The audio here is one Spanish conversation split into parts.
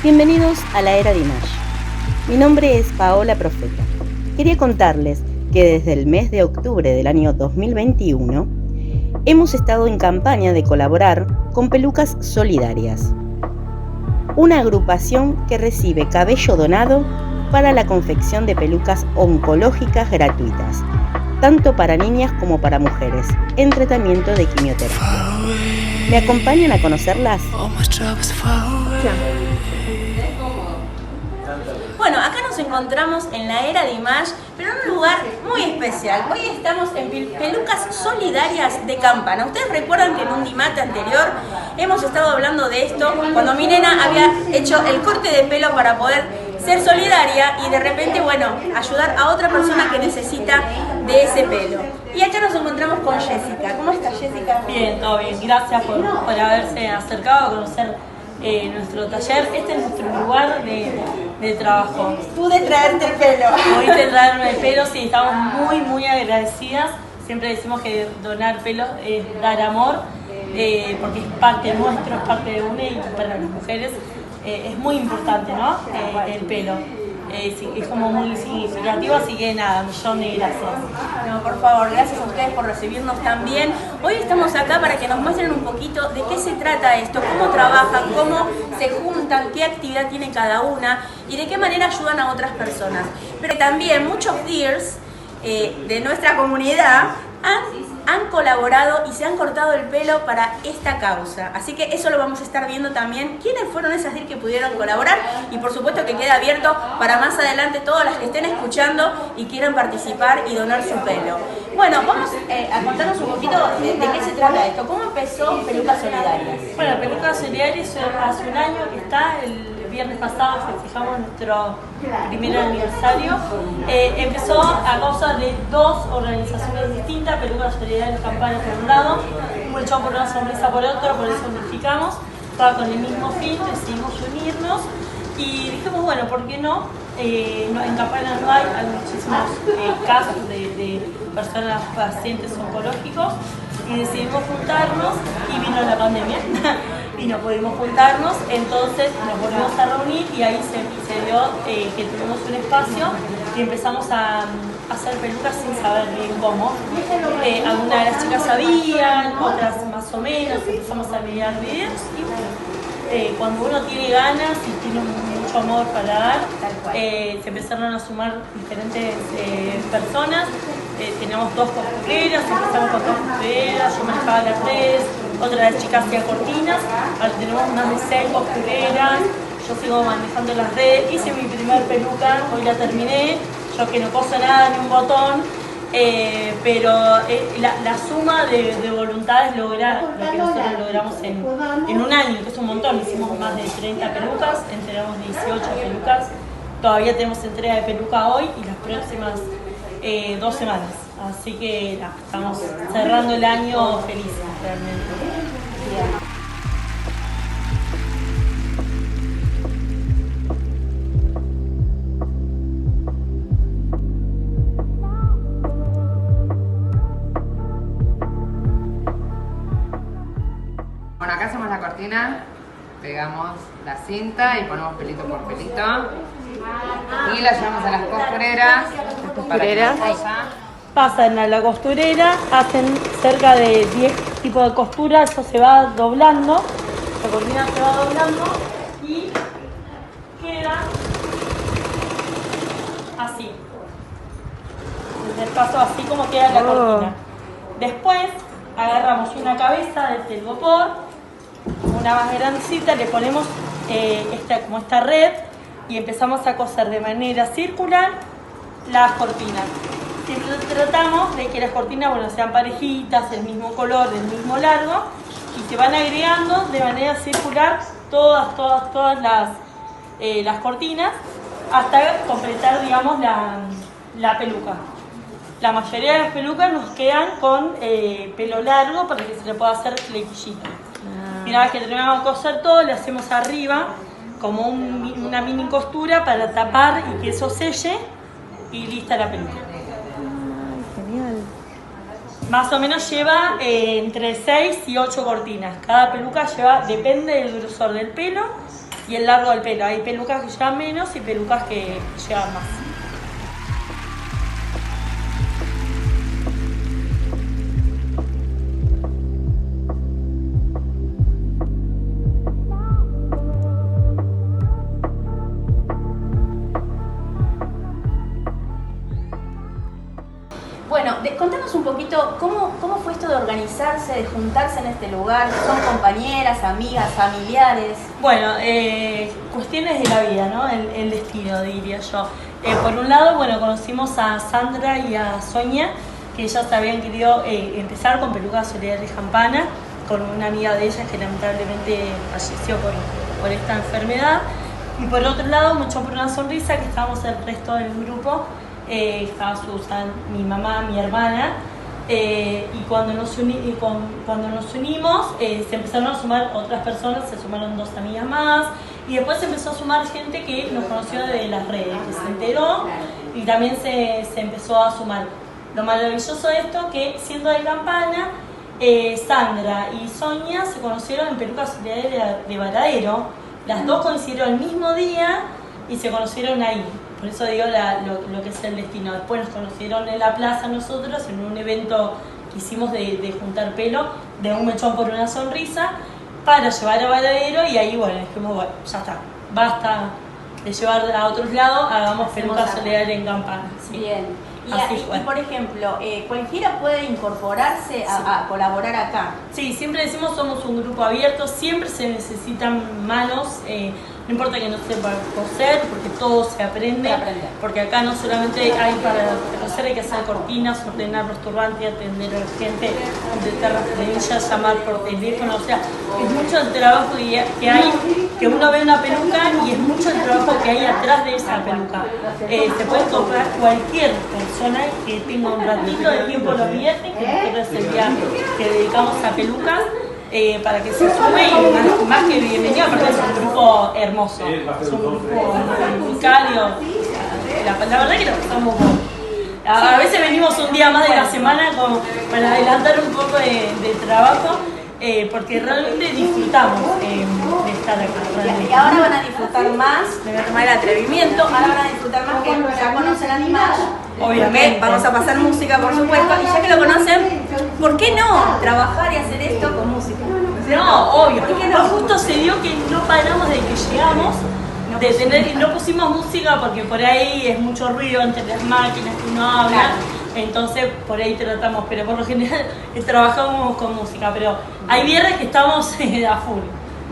Bienvenidos a la era de Image. Mi nombre es Paola Profeta. Quería contarles que desde el mes de octubre del año 2021 hemos estado en campaña de colaborar con Pelucas Solidarias, una agrupación que recibe cabello donado para la confección de pelucas oncológicas gratuitas, tanto para niñas como para mujeres, en tratamiento de quimioterapia. ¿Me acompañan a conocerlas? Bueno, acá nos encontramos en la era de Image, pero en un lugar muy especial. Hoy estamos en Pelucas Solidarias de Campana. Ustedes recuerdan que en un Dimate anterior hemos estado hablando de esto, cuando mi nena había hecho el corte de pelo para poder ser solidaria y de repente, bueno, ayudar a otra persona que necesita de ese pelo. Y acá nos encontramos con Jessica. ¿Cómo estás, Jessica? Bien, todo bien. Gracias por haberse acercado a conocer nuestro taller. Este es nuestro lugar de trabajo. Pude traerte el pelo. Pudiste traerme el pelo, sí, estamos muy agradecidas. Siempre decimos que donar pelos es dar amor, porque es parte nuestro, es parte de UNE y para las mujeres es muy importante, ¿no? El pelo. Sí, es como muy significativo, así que nada, un millón de gracias. No, por favor, gracias a ustedes por recibirnos también. Hoy estamos acá para que nos muestren un poquito de qué se trata esto, cómo trabajan, cómo se juntan, qué actividad tiene cada una y de qué manera ayudan a otras personas. Pero también muchos dears de nuestra comunidad han colaborado y se han cortado el pelo para esta causa. Así que eso lo vamos a estar viendo también. ¿Quiénes fueron esas DIR que pudieron colaborar? Y por supuesto que queda abierto para más adelante todas las que estén escuchando y quieran participar y donar su pelo. Bueno, vamos a contarnos un poquito de qué se trata esto. ¿Cómo empezó Pelucas Solidarias? Bueno, Pelucas Solidarias hace un año que está, el viernes pasado festejamos nuestro primer aniversario. Empezó a causa de dos organizaciones distintas, Pelucas Solidarias Campana por un lado, Un Chau por una Sonrisa por otro, por eso unificamos, estaba con el mismo fin, decidimos unirnos y dijimos, bueno, ¿por qué no? En Campana no hay muchísimos casos de personas pacientes oncológicos y decidimos juntarnos y vino la pandemia. Y no pudimos juntarnos, entonces nos volvimos a reunir y ahí se dio que tuvimos un espacio y empezamos a hacer pelucas sin saber bien cómo. Algunas de las chicas sabían, otras más o menos, empezamos a mirar videos y bueno, cuando uno tiene ganas y tiene mucho amor para dar, se empezaron a sumar diferentes personas. Teníamos dos costureras, empezamos con dos costureras, yo manejaba las redes, otra de las chicas hacía cortinas, ahora tenemos más de 6 costureras, yo sigo manejando las redes, hice mi primer peluca, hoy la terminé, yo que no coso nada ni un botón, pero la suma de voluntades logra lo que nosotros logramos en un año, que es un montón. Hicimos más de 30 pelucas, entregamos 18 pelucas, todavía tenemos entrega de peluca hoy y las próximas 2 semanas, así que estamos cerrando el año felices realmente. Bueno, acá hacemos la cortina, pegamos la cinta y ponemos pelito por pelito y la llevamos a las costureras. Pasan a la costurera, hacen cerca de 10 tipos de costura, eso se va doblando, la cortina se va doblando y queda así. Despacio así como queda la cortina. Después agarramos una cabeza del telgopor, una más grandecita, le ponemos como esta red y empezamos a coser de manera circular las cortinas. Siempre tratamos de que las cortinas sean parejitas, del mismo color, del mismo largo y se van agregando de manera circular todas las cortinas hasta completar, digamos, la peluca. La mayoría de las pelucas nos quedan con pelo largo para que se le pueda hacer flequillito. Y una vez que terminamos de coser todo, le hacemos arriba como una mini costura para tapar y que eso selle y lista la peluca. Genial. Más o menos lleva entre 6 y 8 cortinas. Cada peluca lleva, depende del grosor del pelo, y el largo del pelo. Hay pelucas que llevan menos y pelucas que llevan más. Bueno, contanos un poquito cómo fue esto de organizarse, de juntarse en este lugar. ¿Son compañeras, amigas, familiares? Bueno, cuestiones de la vida, ¿no? El destino, diría yo. Por un lado, bueno, conocimos a Sandra y a Sonia, que ellas habían querido empezar con pelucas solidarias Campana, con una amiga de ellas que lamentablemente falleció por esta enfermedad. Y por otro lado, Mucho por una sonrisa, que estábamos el resto del grupo. Estaba Susan, mi mamá, mi hermana, y cuando nos unimos se empezaron a sumar otras personas, se sumaron 2 amigas más, y después se empezó a sumar gente que nos conoció de las redes, que se enteró y también se empezó a sumar. Lo maravilloso de esto, que siendo de Campana, Sandra y Sonia se conocieron en Pelucas Solidarias de Varadero. Las dos coincidieron el mismo día y se conocieron ahí. Por eso digo lo que es el destino. Después nos conocieron en la plaza nosotros, en un evento que hicimos de juntar pelo, de un mechón por una sonrisa, para llevar a Varadero, y ahí bueno, dijimos, bueno, ya está, basta de llevar a otros lados, hagamos pelucas solidarias en Campana. Sí. Bien. Y por ejemplo, cualquiera puede incorporarse a colaborar acá. Sí, siempre decimos somos un grupo abierto, siempre se necesitan manos, no importa que no sepa coser, porque todo se aprende, porque acá no solamente hay para coser, hay que hacer cortinas, ordenar los turbantes, atender a la gente, completar las planillas, llamar por teléfono, o sea, es mucho el trabajo que hay, que uno ve una peluca y es mucho el trabajo que hay atrás de esa peluca. Se puede comprar cualquier persona que tenga un ratito de tiempo los viernes, que nosotros es el día que dedicamos a pelucas, para que se sume, y más que bienvenido, aparte es un grupo hermoso, es un grupo muy cálido. La verdad que lo pasamos a veces venimos un día más de la semana como para adelantar un poco de trabajo, porque realmente disfrutamos de estar acá. Y ahora van a disfrutar más, me voy a tomar el atrevimiento, ahora van a disfrutar más, que ya conocen a Dimash. Obviamente, vamos a pasar música, por supuesto, y ya que lo conocen, ¿por qué no trabajar y hacer esto con música? No, obvio, porque justo se dio que no paramos de que llegamos, no pusimos música porque por ahí es mucho ruido entre las máquinas que uno habla, claro. Entonces por ahí tratamos, pero por lo general trabajamos con música, pero hay viernes que estamos a full.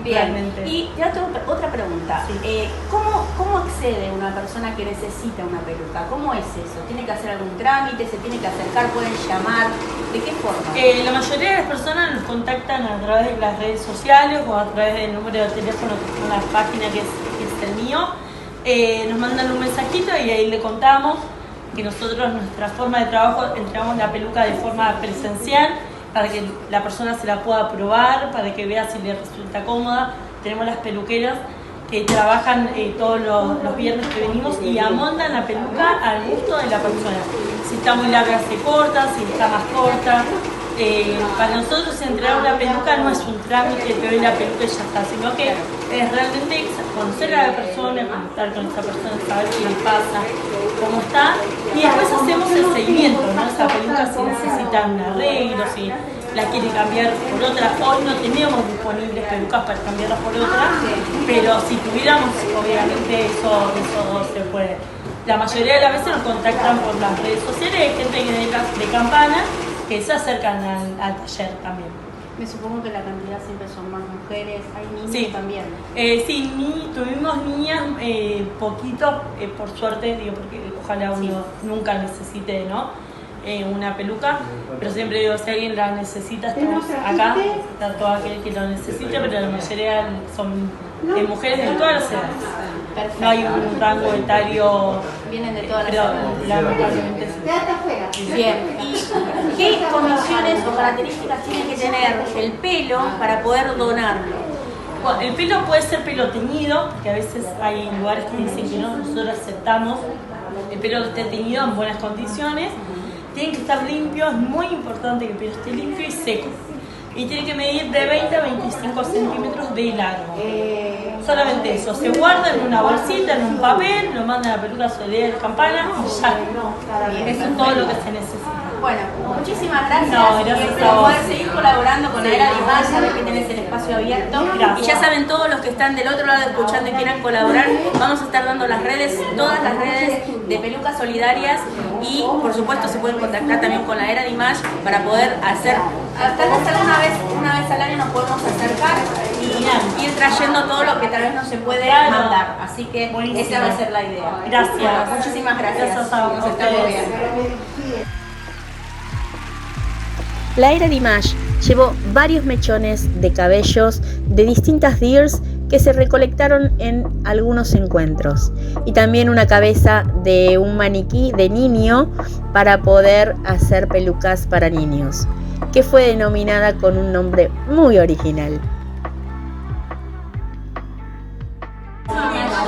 Bien, realmente. Y ya otra pregunta, sí. ¿Cómo accede una persona que necesita una peluca? ¿Cómo es eso? ¿Tiene que hacer algún trámite? ¿Se tiene que acercar? ¿Pueden llamar? ¿De qué forma? La mayoría de las personas nos contactan a través de las redes sociales o a través del número de teléfono que está en la página, que es el mío. Nos mandan un mensajito y ahí le contamos que nosotros, nuestra forma de trabajo, entregamos la peluca de forma presencial, para que la persona se la pueda probar, para que vea si le resulta cómoda. Tenemos las peluqueras que trabajan todos los viernes que venimos y amoldan la peluca al gusto de la persona. Si está muy larga se corta, si está más corta. Para nosotros entregar una peluca no es un trámite, te doy la peluca y ya está, sino que es realmente conocer a la persona, conectar con esa persona, saber qué le pasa, cómo está, y después hacemos el seguimiento, ¿no? Esa peluca si necesita un arreglo, si la quiere cambiar por otra. Hoy no tenemos disponibles pelucas para cambiarlas por otra, pero si tuviéramos, obviamente eso se puede. La mayoría de las veces nos contactan por las redes sociales, hay gente de Campana que se acercan al taller también. Me supongo que la cantidad siempre son más mujeres, hay niños sí. También. Sí, tuvimos niñas poquito, por suerte, digo, porque ojalá uno nunca necesite, ¿no? Una peluca, pero siempre digo, si alguien la necesita, estamos acá, está todo aquel que lo necesite, pero la mayoría son mujeres de todas las edades. Perfecto. No hay un rango etario. Vienen de todas las edades. Bien. ¿Y qué condiciones o características tiene que tener el pelo para poder donarlo? Bueno, el pelo puede ser pelo teñido, porque a veces hay lugares que dicen que no, nosotros aceptamos el pelo que esté teñido en buenas condiciones. Tiene que estar limpio, es muy importante que el pelo esté limpio y seco. Y tiene que medir de 20 a 25 centímetros de largo. Solamente eso, se guarda en una bolsita, en un papel, lo mandan a Peluca Solidaria Campana y ya. Eso es todo lo que se necesita. Bueno, muchísimas gracias. No, gracias Espero a vos. poder seguir colaborando con la Era Dimash, saber que tenés el espacio abierto. Gracias. Y ya saben todos los que están del otro lado escuchando y quieran colaborar, vamos a estar dando las redes, todas las redes de Pelucas Solidarias y por supuesto se pueden contactar también con la Era Dimash para poder hacer, tal vez una vez al año nos podemos acercar y ir trayendo todo lo que tal vez no se puede mandar. Así que buenísimo. esa va a ser la idea. Gracias. Bueno, muchísimas gracias. Gracias a Nos estamos ustedes. viendo. La Era Dimash llevó varios mechones de cabellos de distintas deers que se recolectaron en algunos encuentros y también una cabeza de un maniquí de niño para poder hacer pelucas para niños, que fue denominada con un nombre muy original.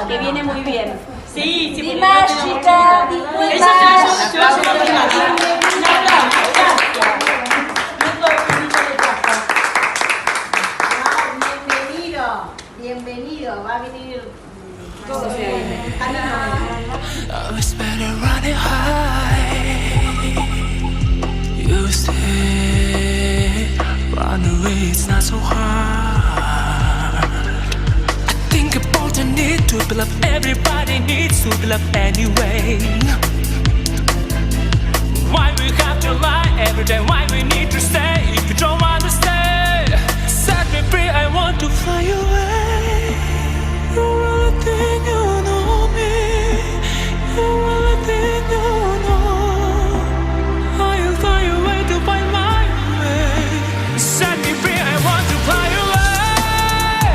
Que viene muy bien. Sí, sí, Dimash, chica, Dimash. Bienvenido, va a venir todo. Oh, it's better running high. You say run away, it's not so hard. I think about the need to be loved. Everybody needs to be loved anyway. Why we have to lie every day? Why we need to stay if you don't want to stay? Set me free, I want to fly away. You really think you know me? You really think you know? I'll fly away to find my way. Set me free, I want to fly away.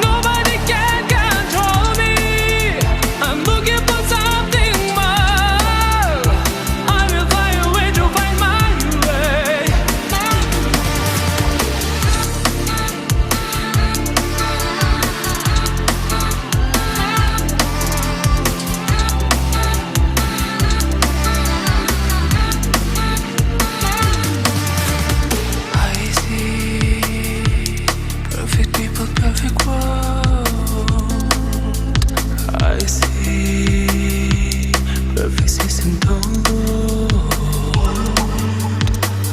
Nobody can control me. I'm looking for something more. I will fly away to find my way. I see perfect people, perfect world. I see perfect system told.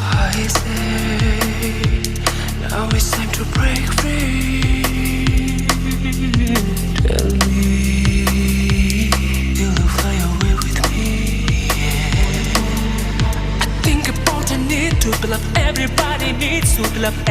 I say now it's time to break free. Tell me, will you fly away with me? I think about the need to be loved. Everybody needs to be loved